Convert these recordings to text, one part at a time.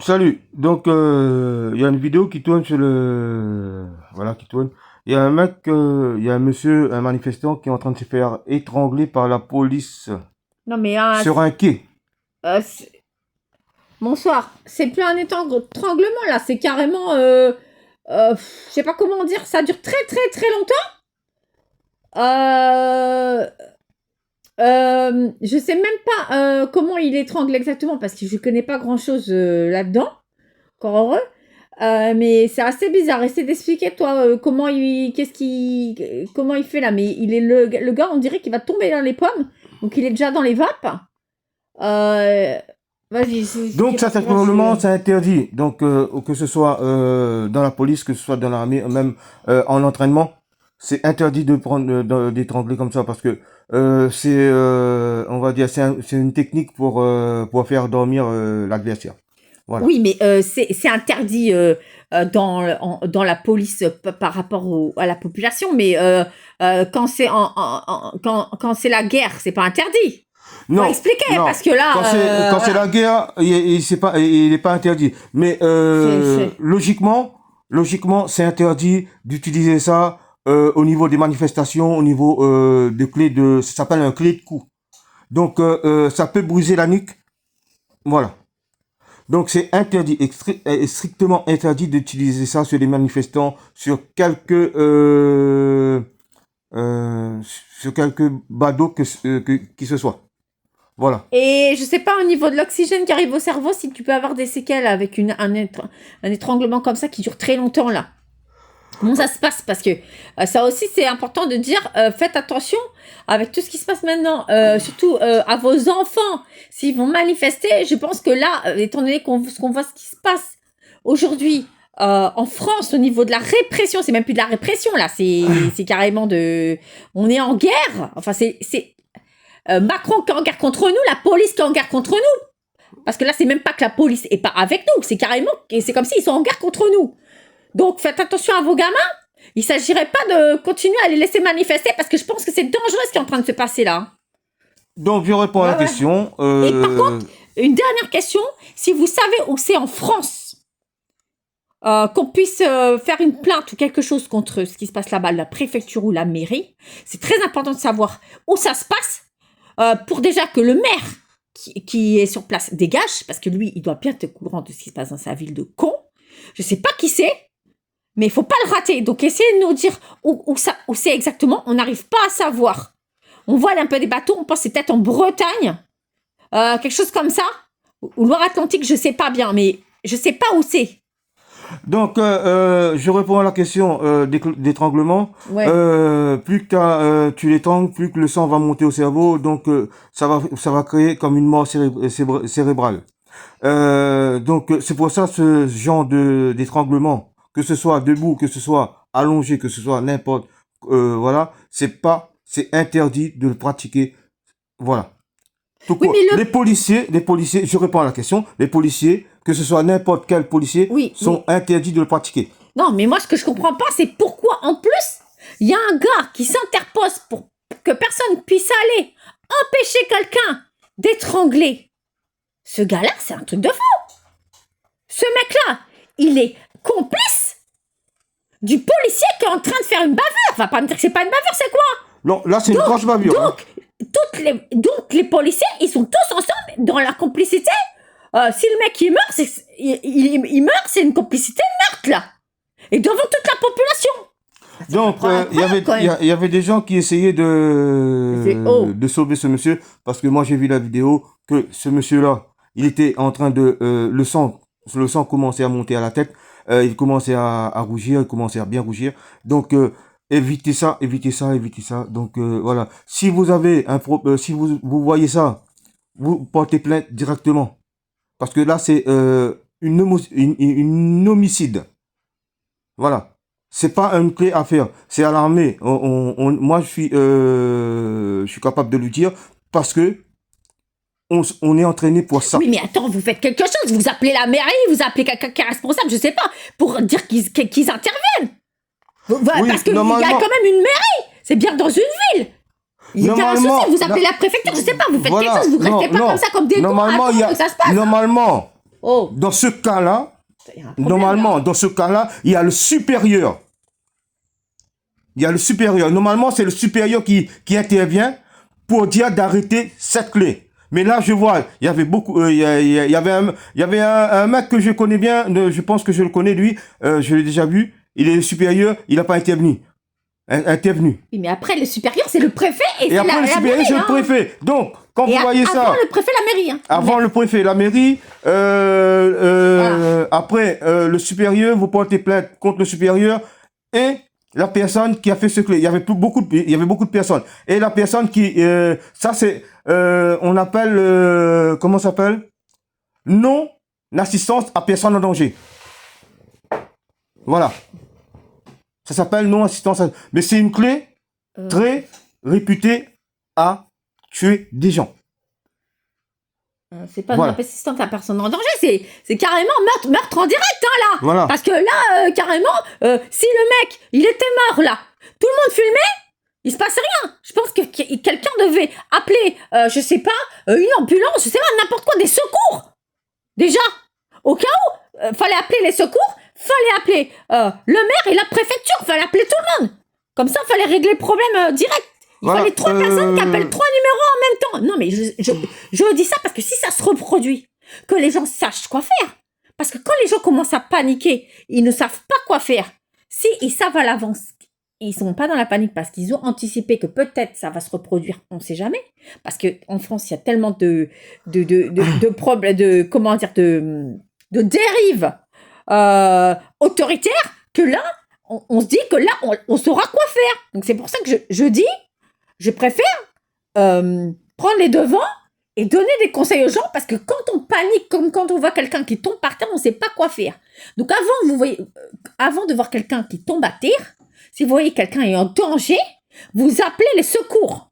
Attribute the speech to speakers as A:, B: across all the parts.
A: Salut. Donc, il y a une vidéo qui tourne sur le... Voilà, qui tourne. Il y a un mec, il y a un monsieur, un manifestant qui est en train de se faire étrangler par la police
B: Non mais
A: sur un quai.
B: euh, c'est- bonsoir, c'est plus un étranglement là, c'est carrément, je sais pas comment dire, ça dure très très très longtemps. Euh, je sais même pas comment il étrangle exactement parce que je connais pas grand chose là-dedans, encore heureux. Mais c'est assez bizarre. Essaie d'expliquer toi comment il fait là. Mais il est le gars, on dirait qu'il va tomber dans les pommes, donc il est déjà dans les vapes. Euh, Vas-y,
A: Donc, ça, c'est probablement, c'est interdit. Donc, que ce soit dans la police, que ce soit dans l'armée, même en entraînement, c'est interdit de prendre, d'étrangler comme ça parce que on va dire, c'est une technique pour faire dormir l'adversaire. Voilà.
B: Oui, mais c'est interdit dans la police par rapport à la population, mais quand c'est quand c'est la guerre, c'est pas interdit. Faut
A: Non,
B: expliquer
A: non.
B: parce que là,
A: Quand c'est
B: voilà.
A: la guerre, il n'est pas interdit. Mais
B: C'est-
A: logiquement, c'est interdit d'utiliser ça au niveau des manifestations, au niveau de clés de, ça s'appelle un clé de cou. Donc ça peut briser la nuque. Voilà. Donc c'est interdit, strictement interdit d'utiliser ça sur les manifestants, euh, sur quelques badauds qui ce soit. Voilà.
B: Et je sais pas au niveau de l'oxygène qui arrive au cerveau si tu peux avoir des séquelles avec un étranglement comme ça qui dure très longtemps là. Comment ça se passe? Parce que ça aussi, c'est important de dire, faites attention avec tout ce qui se passe maintenant, surtout à vos enfants. S'ils vont manifester, je pense que là, étant donné qu'on voit ce qui se passe aujourd'hui en France au niveau de la répression, c'est même plus de la répression là, c'est carrément de... On est en guerre. Enfin, c'est Macron qui est en guerre contre nous, la police qui est en guerre contre nous. Parce que là, c'est même pas que la police est pas avec nous, c'est carrément... C'est comme s'ils sont en guerre contre nous. Donc, faites attention à vos gamins. Il ne s'agirait pas de continuer à les laisser manifester parce que je pense que c'est dangereux ce qui est en train de se passer là.
A: Donc, je réponds à la
B: Ouais, ouais.
A: question.
B: Et par contre, une dernière question. Si vous savez où c'est en France qu'on puisse faire une plainte ou quelque chose contre ce qui se passe là-bas, la préfecture ou la mairie, c'est très important de savoir où ça se passe pour déjà que le maire qui est sur place dégage, parce que lui, il doit bien être au courant de ce qui se passe dans sa ville de con. Je sais pas qui c'est, mais il faut pas le rater. Donc, essayez de nous dire où c'est exactement. On n'arrive pas à savoir. On voit un peu des bateaux, on pense que c'est peut-être en Bretagne, quelque chose comme ça. Ou Loire-Atlantique, je sais pas bien, mais je sais pas où c'est.
A: donc, je réponds à la question d'étranglement.
B: Ouais.
A: Plus que tu l'étrangles, plus que le sang va monter au cerveau, donc ça va créer comme une mort cérébrale. Donc, c'est pour ça ce genre d'étranglement, que ce soit debout, que ce soit allongé, que ce soit n'importe, voilà, c'est interdit de le pratiquer. Voilà. Tout
B: Oui,
A: court.
B: mais
A: Les policiers, je réponds à la question, les policiers, que ce soit n'importe quel policier,
B: Oui,
A: sont interdits de le pratiquer.
B: non, mais moi, ce que je comprends pas, c'est pourquoi, en plus, il y a un gars qui s'interpose pour que personne puisse aller empêcher quelqu'un d'étrangler. Ce gars-là, c'est un truc de fou. Ce mec-là, il est complice du policier qui est en train de faire une bavure. Va pas me dire que c'est pas une bavure, c'est quoi?
A: Non, là, c'est une grosse bavure. Hein.
B: Donc, les policiers, ils sont tous ensemble dans la complicité. Si le mec il meurt, il meurt, c'est une complicité de meurtre là. Et devant toute la population.
A: Donc, il y avait des gens qui essayaient de sauver ce monsieur, parce que moi, j'ai vu la vidéo, que ce monsieur-là, il était en train de... le sang commençait à monter à la tête, il commençait à rougir, il commençait à bien rougir. Donc, évitez ça, évitez ça, évitez ça. Donc, voilà. Si vous avez si vous voyez ça, vous portez plainte directement. Parce que là, c'est une homicide. Voilà. C'est pas une clé à faire. C'est à l'armée. Moi, je suis capable de le dire parce que on est entraîné pour ça.
B: Oui, mais attends, vous faites quelque chose. Vous appelez la mairie, vous appelez quelqu'un qui est responsable, je sais pas, pour dire qu'ils interviennent.
A: Oui,
B: Parce qu'il y a
A: normalement.
B: quand même une mairie. C'est bien dans une ville. Il y a un souci, vous appelez la préfecture, je sais pas, vous faites quelque chose, vous restez pas comme ça comme des cons,
A: Normalement,
B: attendre que ça se passe.
A: normalement, Dans ce cas-là, normalement, dans ce cas-là, il y a le supérieur. Il y a le supérieur. Normalement, c'est le supérieur qui intervient pour dire d'arrêter cette clé. Mais là, je vois, il y avait beaucoup, il y avait un mec que je connais bien, je pense que je le connais, lui, je l'ai déjà vu, il est le supérieur, il n'a pas intervenu.
B: Oui, mais après, le supérieur, c'est le préfet et
A: après, le supérieur, c'est le préfet. Donc, quand vous voyez ça...
B: Avant le préfet, la mairie. Hein.
A: Avant le préfet, la mairie, après, le supérieur, vous portez plainte contre le supérieur et la personne qui a fait ce clé. Il y avait beaucoup de personnes. Et la personne qui... ça, c'est... on appelle... comment ça s'appelle? Non-assistance à personne en danger. Voilà. Ça s'appelle non-assistance à... Mais c'est une clé très réputée à tuer des gens.
B: C'est pas une assistance à personne en danger, c'est carrément meurtre en direct, hein, là.
A: Voilà.
B: Parce que là, carrément, si le mec, il était mort, là, tout le monde filmait, il se passait rien. Je pense que quelqu'un devait appeler, je sais pas, une ambulance, je sais pas, n'importe quoi, des secours. Déjà, au cas où, fallait appeler les secours, fallait appeler le maire et la préfecture, fallait appeler tout le monde. Comme ça, fallait régler le problème direct. Il fallait 3 personnes qui appellent 3 numéros en même temps. Non, mais je dis ça parce que si ça se reproduit, que les gens sachent quoi faire. Parce que quand les gens commencent à paniquer, ils ne savent pas quoi faire. Si ils savent à l'avance, ils sont pas dans la panique parce qu'ils ont anticipé que peut-être ça va se reproduire, on ne sait jamais. Parce que en France, il y a tellement de problèmes, de dérives autoritaires que là, on se dit que là, on saura quoi faire. Donc c'est pour ça que je dis, je préfère prendre les devants et donner des conseils aux gens parce que quand on panique, comme quand on voit quelqu'un qui tombe par terre, on ne sait pas quoi faire. Donc avant de voir quelqu'un qui tombe à terre, si vous voyez quelqu'un est en danger, vous appelez les secours.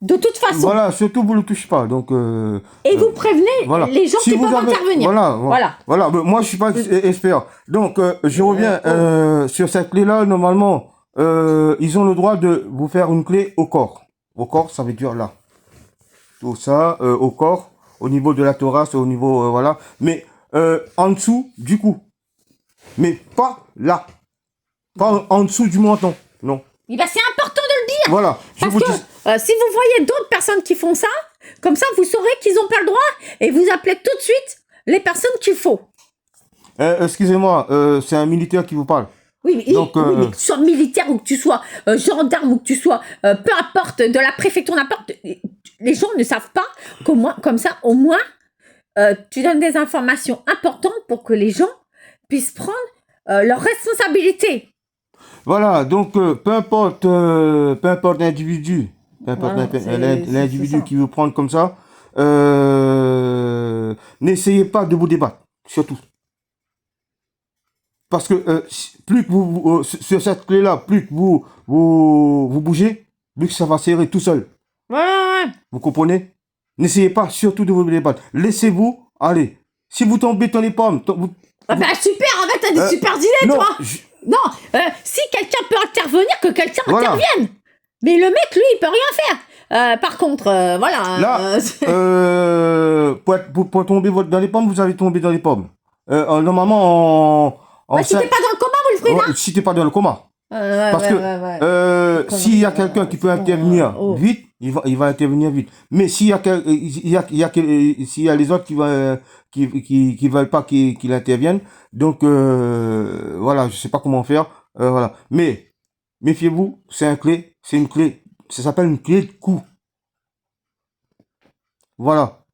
B: De toute façon.
A: Voilà, surtout vous ne le touchez pas. Donc,
B: et vous prévenez les gens qui peuvent intervenir.
A: Voilà. Moi, je ne suis pas expert. Donc, je reviens sur cette clé-là. Normalement, ils ont le droit de vous faire une clé au corps. Au corps, ça veut dire là. Tout ça, au corps, au niveau de la thorax, au niveau, voilà. Mais en dessous du cou. Mais pas là. Pas en dessous du menton. Non.
B: Eh ben, c'est important de le dire.
A: Voilà.
B: Si vous voyez d'autres personnes qui font ça, comme ça, vous saurez qu'ils n'ont pas le droit et vous appelez tout de suite les personnes qu'il faut.
A: Excusez-moi, c'est un militaire qui vous parle.
B: Oui, mais, donc, oui, mais que tu sois militaire ou que tu sois gendarme ou que tu sois, peu importe, de la préfecture, n'importe, les gens ne savent pas comme ça, au moins, tu donnes des informations importantes pour que les gens puissent prendre leurs responsabilités.
A: Voilà, donc peu importe l'individu, l'individu qui veut prendre comme ça, n'essayez pas de vous débattre, surtout. Parce que plus que vous sur cette clé-là, plus que vous bougez, plus que ça va serrer tout seul.
B: Ouais.
A: Vous comprenez? N'essayez pas surtout de vous débattre. Laissez-vous aller. Si vous tombez dans les pommes...
B: Bah super, en fait, t'as des super idées, toi. Non, si quelqu'un peut intervenir, que quelqu'un intervienne. Mais le mec, lui, il peut rien faire. Par contre, voilà.
A: Là, pour tomber dans les pommes, vous allez tomber dans les pommes. Normalement,
B: si t'es pas dans le coma, vous le ferez là.
A: Si t'es pas dans le coma. Parce que s'il y a quelqu'un qui peut intervenir vite, il va intervenir vite. Mais s'il y a les autres qui veulent pas qu'il intervienne, donc voilà, je sais pas comment faire. Voilà. Mais méfiez-vous, c'est une clé, ça s'appelle une clé de cou. Voilà.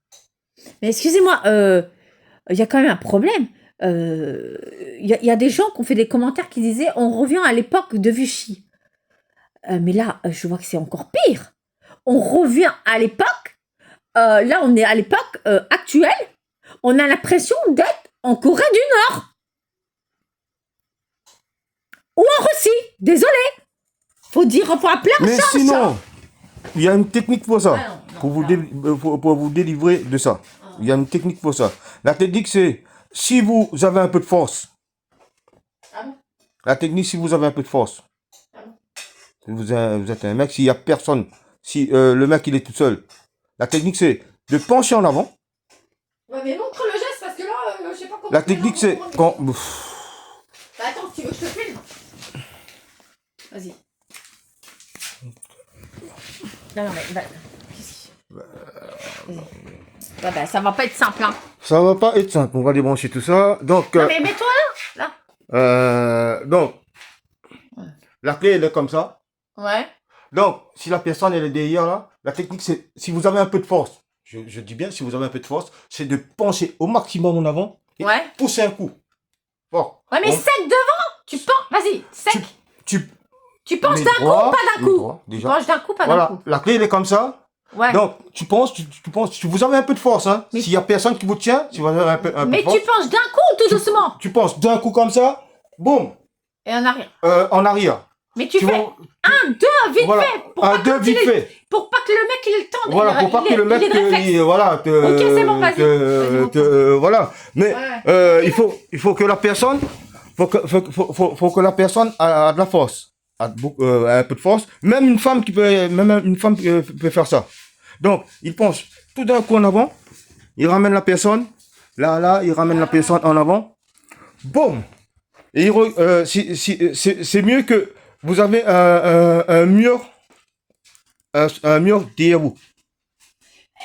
B: Mais excusez-moi, il y a quand même un problème. Il y a des gens qui ont fait des commentaires qui disaient on revient à l'époque de Vichy. Mais là, je vois que c'est encore pire. On revient à l'époque. Là, on est à l'époque actuelle. On a l'impression d'être en Corée du Nord. Ou en Russie. Désolé. Faut appeler un
A: mais
B: chat.
A: Sinon, il y a une technique pour ça. Pour vous délivrer de ça. Il y a une technique pour ça. La technique, c'est si vous avez un peu de force. La technique, si vous avez un peu de force. Vous êtes un mec, s'il n'y a personne, si le mec il est tout seul. La technique, c'est de pencher en avant.
B: Ouais, mais montre le geste parce que là, je sais pas comment.
A: La technique, c'est quand.
B: Bah, attends, tu veux que je te filme? Vas-y. Non, mais. Bah, ça va pas être simple, hein.
A: Ça va pas être simple. On va débrancher tout ça. Donc.
B: Non, mais mets-toi là.
A: Donc. Ouais. La clé, elle est comme ça.
B: Ouais.
A: Donc, si la personne, elle est derrière là, la technique, c'est. Si vous avez un peu de force, je dis bien, si vous avez un peu de force, c'est de pencher au maximum en avant et pousser un coup. Fort.
B: Ouais, mais sec devant. Tu penches. Vas-y, sec. Tu penches d'un coup ou pas d'un coup? Tu penches d'un coup, pas d'un coup.
A: Voilà, la clé, elle est comme ça.
B: Ouais.
A: Donc, tu penses, vous avez un peu de force, hein. S'il y a personne qui vous tient, si vous avez un peu de force.
B: Mais tu penches d'un coup, tout doucement.
A: Tu penches d'un coup comme ça, boum.
B: Et en arrière.
A: En arrière.
B: Mais tu fais un, deux, vite fait.
A: Un, deux, vite fait.
B: Pour pas que le mec, il tente.
A: Voilà, pour pas que le mec, voilà.
B: Ok, c'est bon, vas-y.
A: Voilà. Mais, il faut que la personne, faut que la personne a de la force. A un peu de force. Même une femme peut faire ça. Donc, il penche tout d'un coup en avant. Il ramène la personne. Là, il ramène la personne en avant. Boum. Et c'est mieux que vous avez un mur derrière vous.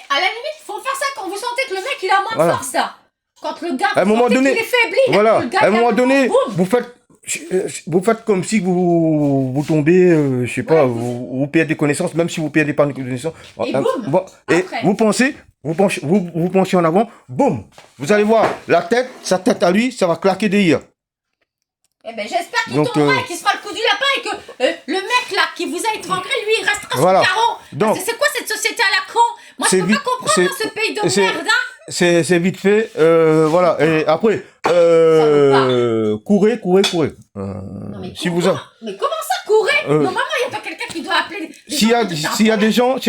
B: À la limite, il faut faire ça quand vous sentez que le mec il a moins de force là. Quand le gars,
A: à un moment donné,
B: il est faibli.
A: Voilà. À un moment donné, vous faites comme si vous tombez, je sais pas, vous perdez connaissance, même si vous perdez pas connaissance.
B: Et boum.
A: Et vous pensez, vous penchez en avant, boum. Vous allez voir sa tête à lui, ça va claquer derrière.
B: Eh ben j'espère qu'il tombera et qu'il se fera le coup du lapin et que le mec là qui vous a étranglé, lui, il restera sur le carreau. Donc, c'est quoi cette société à la con? Moi je peux pas comprendre ce pays de merde, hein.
A: C'est vite fait, voilà. Et après, courez.
B: Non, mais comment ça courir? Normalement, il n'y a pas quelqu'un qui doit appeler.
A: S'il y a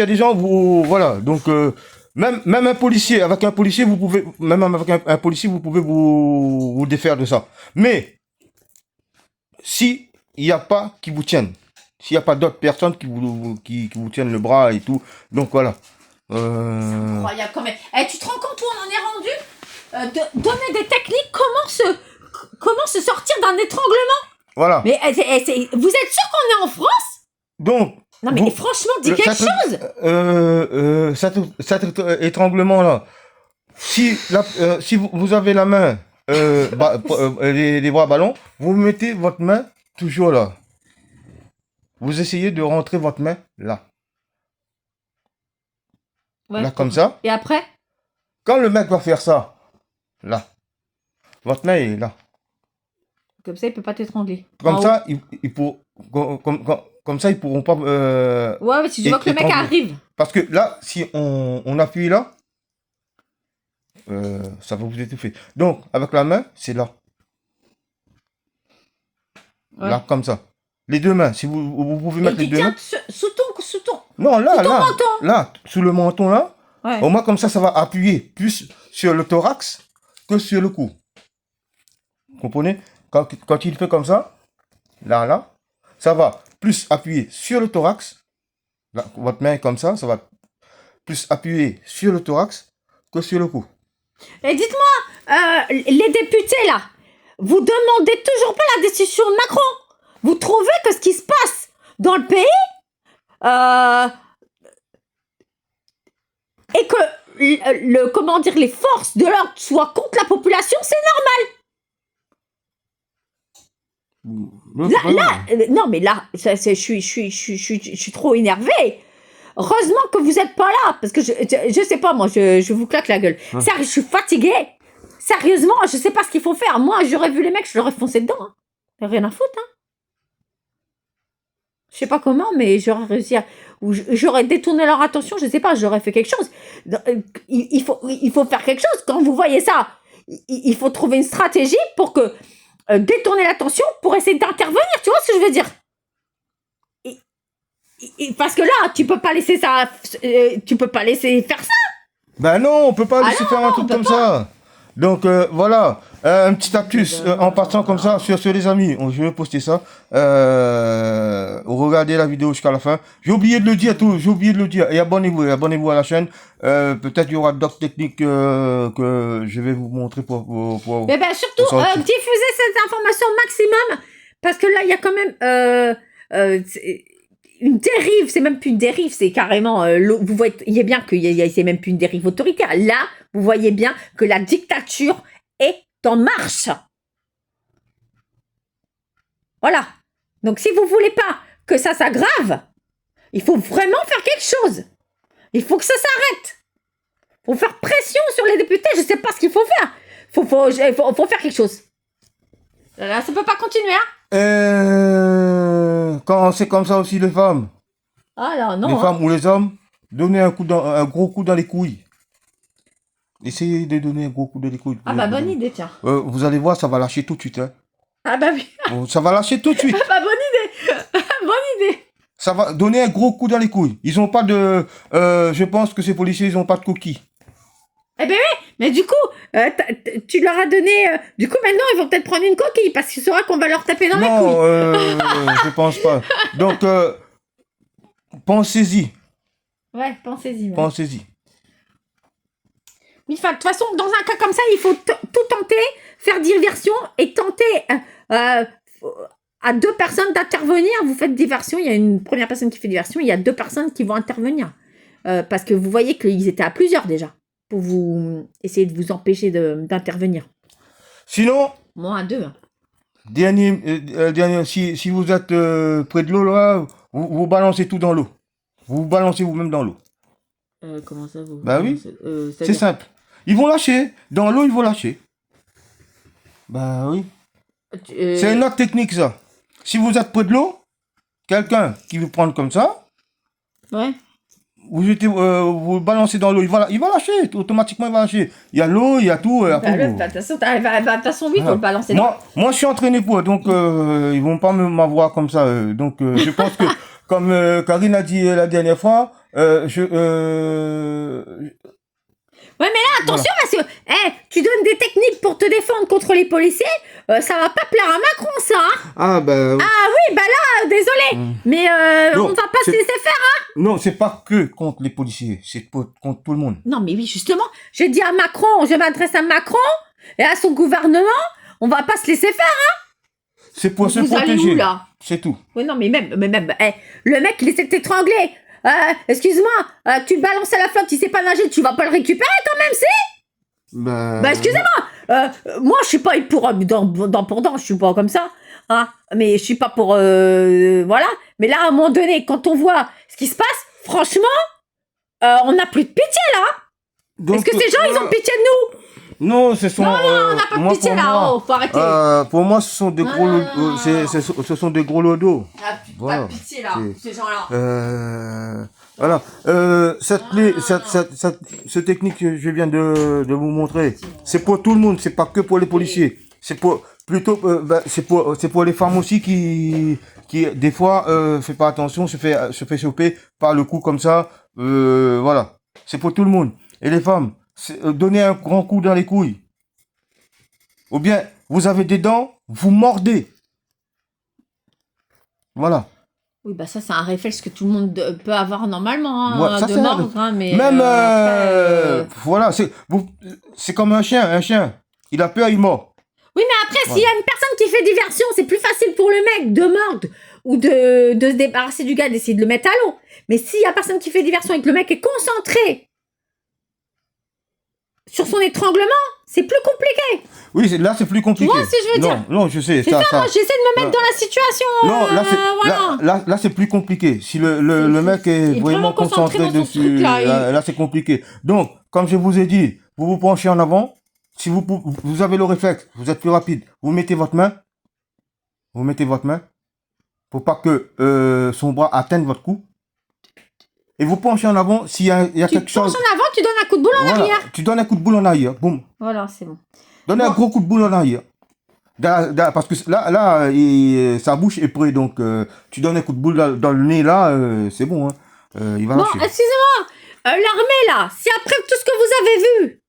A: des gens, vous, voilà. Donc, même un policier, avec un policier, vous pouvez vous défaire de ça. Mais, si il n'y a pas qui vous tiennent, s'il n'y a pas d'autres personnes qui vous tiennent le bras et tout, donc voilà.
B: C'est incroyable quand même. Tu te rends compte où on en est rendu? Donner des techniques, comment se sortir d'un étranglement?
A: Voilà.
B: Mais vous êtes sûr qu'on est en France?
A: Donc.
B: Non mais franchement, dis quelque chose.
A: Cet étranglement là, si vous avez la main, les bras ballons, vous mettez votre main toujours là. Vous essayez de rentrer votre main là. Ouais, là, comme ça.
B: Et après?
A: Quand le mec va faire ça, là, votre main est là.
B: Comme ça, il peut pas t'étrangler.
A: Comme ça, comme ça, ils pourront pas.
B: Ouais, mais si tu vois que le mec arrive.
A: Parce que là, si on appuie là, ça va vous étouffer. Donc, avec la main, c'est là. Ouais. Là, comme ça. Les deux mains, si vous pouvez mettre les deux mains.
B: Sous ton.
A: Non, là,
B: sous ton menton.
A: Là, sous le menton, là.
B: Ouais.
A: Au moins, comme ça va appuyer plus sur le thorax que sur le cou. Vous comprenez? Quand il fait comme ça, là, ça va plus appuyer sur le thorax. Là, votre main est comme ça va plus appuyer sur le thorax que sur le cou.
B: Et dites-moi, les députés, là, vous demandez toujours pas la décision de Macron. Vous trouvez que ce qui se passe dans le pays, et que comment dire, les forces de l'ordre soient contre la population, c'est normal. Non mais là, je suis trop énervée. Heureusement que vous êtes pas là, parce que je sais pas, moi, je vous claque la gueule. Sérieux, je suis fatiguée. Sérieusement, je sais pas ce qu'il faut faire. Moi, j'aurais vu les mecs, je leur ai foncé dedans. Hein. Rien à foutre, hein. Je sais pas comment, mais j'aurais réussi à... Ou j'aurais détourné leur attention, je sais pas, j'aurais fait quelque chose. Il faut faire quelque chose. Quand vous voyez ça, il faut trouver une stratégie pour que... détourner l'attention pour essayer d'intervenir, tu vois ce que je veux dire? Parce que là, tu peux pas laisser ça... tu peux pas laisser faire ça.
A: Ben non, on peut pas laisser faire un truc comme ça. Donc voilà, un petit astuce en passant comme ça sur les amis. Je vais poster ça. regardez la vidéo jusqu'à la fin. J'ai oublié de le dire tout, j'ai oublié de le dire. Et abonnez-vous à la chaîne. Peut-être il y aura d'autres techniques que je vais vous montrer pour
B: mais ben surtout, diffusez cette information au maximum. Parce que là, il y a quand même une dérive. C'est même plus une dérive, c'est carrément... vous voyez bien que c'est même plus une dérive autoritaire. Là, vous voyez bien que la dictature est en marche. Voilà. Donc, si vous voulez pas que ça s'aggrave, il faut vraiment faire quelque chose. Il faut que ça s'arrête. Il faut faire pression sur les députés. Je sais pas ce qu'il faut faire. Faut faire quelque chose. Là, ça peut pas continuer, hein.
A: Quand c'est comme ça aussi, les femmes.
B: Ah là, non.
A: Les femmes ou les hommes, donnez un gros coup dans les couilles. Essayez de donner un gros coup dans les couilles.
B: Ah bah, bonne idée, tiens.
A: Vous allez voir, ça va lâcher tout de suite, hein.
B: Ah bah oui.
A: Ça va lâcher tout de suite.
B: Ah bah, bonne idée. Bonne idée.
A: Ça va donner un gros coup dans les couilles. Ils ont pas de... je pense que ces policiers, ils ont pas de coquilles.
B: Eh ben oui, mais du coup, tu leur as donné... du coup, maintenant, ils vont peut-être prendre une coquille, parce qu'ils sauront qu'on va leur taper dans la couille.
A: Non, je pense pas. Donc, pensez-y.
B: Ouais, pensez-y. Ouais.
A: Pensez-y.
B: Mais de toute façon, dans un cas comme ça, il faut tout tenter, faire diversion, et tenter à 2 personnes d'intervenir. Vous faites diversion, il y a une première personne qui fait diversion, il y a 2 personnes qui vont intervenir. Parce que vous voyez qu'ils étaient à plusieurs déjà, pour vous essayer de vous empêcher d'intervenir.
A: Sinon...
B: Moi, à 2.
A: Dernier, si vous êtes près de l'eau, là, vous balancez tout dans l'eau. Vous balancez vous-même dans l'eau.
B: Comment ça vous...
A: Bah oui, c'est simple. Ils vont lâcher. Dans l'eau, ils vont lâcher. Bah oui. C'est une autre technique, ça. Si vous êtes près de l'eau, quelqu'un qui vous prend comme ça,
B: ouais.
A: Vous balancez dans l'eau, il va lâcher. Automatiquement, il va lâcher. Il y a l'eau, il y a tout.
B: De toute façon, oui, il faut le balancer.
A: Moi, je suis entraîné pour, donc ils vont pas m'avoir comme ça. Donc, je pense que, comme Karine a dit la dernière fois,
B: Ouais, mais là, attention, voilà. Parce que tu donnes des techniques pour te défendre contre les policiers, ça va pas plaire à Macron, ça. Hein.
A: Ah, bah...
B: Ah oui, bah là, désolé, mais on va pas se laisser faire, hein.
A: Non, c'est pas que contre les policiers, c'est contre tout le monde.
B: Non, mais oui, justement, je dis à Macron, je m'adresse à Macron et à son gouvernement, on va pas se laisser faire, hein.
A: C'est pour se protéger, c'est tout.
B: Oui, non, mais même, le mec, il essaie de t'étrangler. Excuse-moi, tu le balances à la flotte, il sait pas nager, tu vas pas le récupérer quand même, si? Bah excusez-moi, moi je suis pas pour je suis pas comme ça, hein, mais je suis pas pour voilà, mais là à un moment donné, quand on voit ce qui se passe, franchement, on n'a plus de pitié là. Est-ce que ces gens ils ont pitié de nous?
A: Non, ce sont...
B: Non, on n'a pas de pitié là, faut arrêter.
A: Pour moi, ce sont des ce sont des gros lodos.
B: Pas de pitié là, ces gens-là.
A: Voilà. Cette technique que je viens de vous montrer, c'est pour tout le monde, c'est pas que pour les policiers. C'est pour plutôt, c'est pour les femmes aussi qui des fois fait pas attention, se fait choper par le coup comme ça. Voilà. C'est pour tout le monde. Et les femmes, donnez un grand coup dans les couilles. Ou bien, vous avez des dents, vous mordez. Voilà.
B: Oui, bah ça, c'est un réflexe que tout le monde peut avoir normalement, hein,
A: ouais, ça,
B: de mordre, hein, mais...
A: Même, voilà, c'est comme un chien. Un chien, il a peur, il mord.
B: Oui, mais après, s'il y a une personne qui fait diversion, c'est plus facile pour le mec de mordre ou de se débarrasser du gars, d'essayer de le mettre à l'eau. Mais s'il y a personne qui fait diversion et que le mec est concentré sur son étranglement, c'est plus compliqué.
A: Oui, là, c'est plus compliqué.
B: Tu vois ce que je veux dire?
A: Non, je sais.
B: C'est ça, moi, j'essaie de me mettre dans la situation.
A: Non, là, c'est plus compliqué. Si le mec est vraiment concentré dessus, là, c'est compliqué. Donc, comme je vous ai dit, vous vous penchez en avant. Si vous avez le réflexe, vous êtes plus rapide, vous mettez votre main. Pour pas que son bras atteigne votre cou. Et vous penchez en avant, s'il y a quelque chose...
B: Tu penches en avant, tu donnes un coup de boule en arrière.
A: Tu donnes un coup de boule en arrière, boum.
B: Voilà, c'est bon.
A: Donnez un gros coup de boule en arrière. Parce que là, sa bouche est prête, donc tu donnes un coup de boule dans le nez, là, c'est bon, hein. Il va lâcher.
B: Bon, excusez-moi, l'armée, là, si après tout ce que vous avez vu,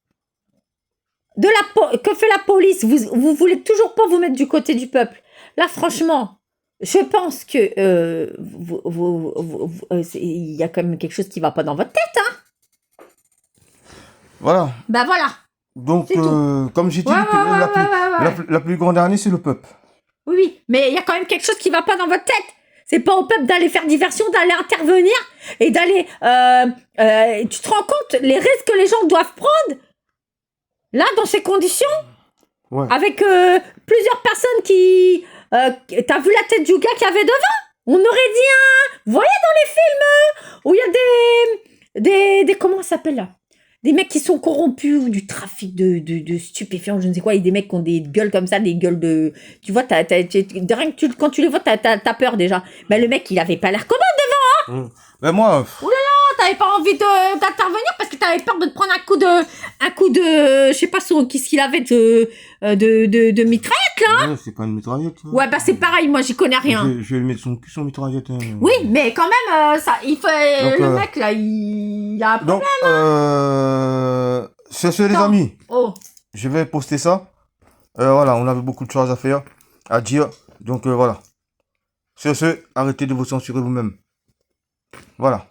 B: que fait la police, vous voulez toujours pas vous mettre du côté du peuple. Là, franchement, Je pense que il y a quand même quelque chose qui va pas dans votre tête, hein.
A: Voilà.
B: Ben voilà.
A: Donc, comme j'ai dit, la plus grande armée, c'est le peuple.
B: Oui, mais il y a quand même quelque chose qui va pas dans votre tête. C'est pas au peuple d'aller faire diversion, d'aller intervenir et d'aller... tu te rends compte les risques que les gens doivent prendre là, dans ces conditions, avec plusieurs personnes qui... t'as vu la tête du gars qu'il y avait devant? On aurait dit vous voyez dans les films où il y a des comment ça s'appelle là? Des mecs qui sont corrompus ou du trafic de stupéfiants, je ne sais quoi, et des mecs qui ont des gueules comme ça, des gueules de... Tu vois, rien que quand tu les vois, t'as peur déjà. Mais le mec, il avait pas l'air commode devant, hein.
A: Mais moi...
B: Ouh là là, t'avais pas envie d'intervenir parce que t'avais peur de te prendre un coup de... Je sais pas qu'est-ce qu'il avait de mitraillette, là.
A: Ouais, c'est pas une mitraillette. Hein.
B: Ouais, bah c'est pareil, moi j'y connais rien.
A: Je vais lui mettre son cul, son mitraillette. Hein.
B: Oui, mais quand même, il fait... Donc, le mec, là, il a un problème.
A: Donc, sur ce, les amis, je vais poster ça. Voilà, on avait beaucoup de choses à faire, à dire. Donc, voilà. Sur ce, arrêtez de vous censurer vous-même. Voilà.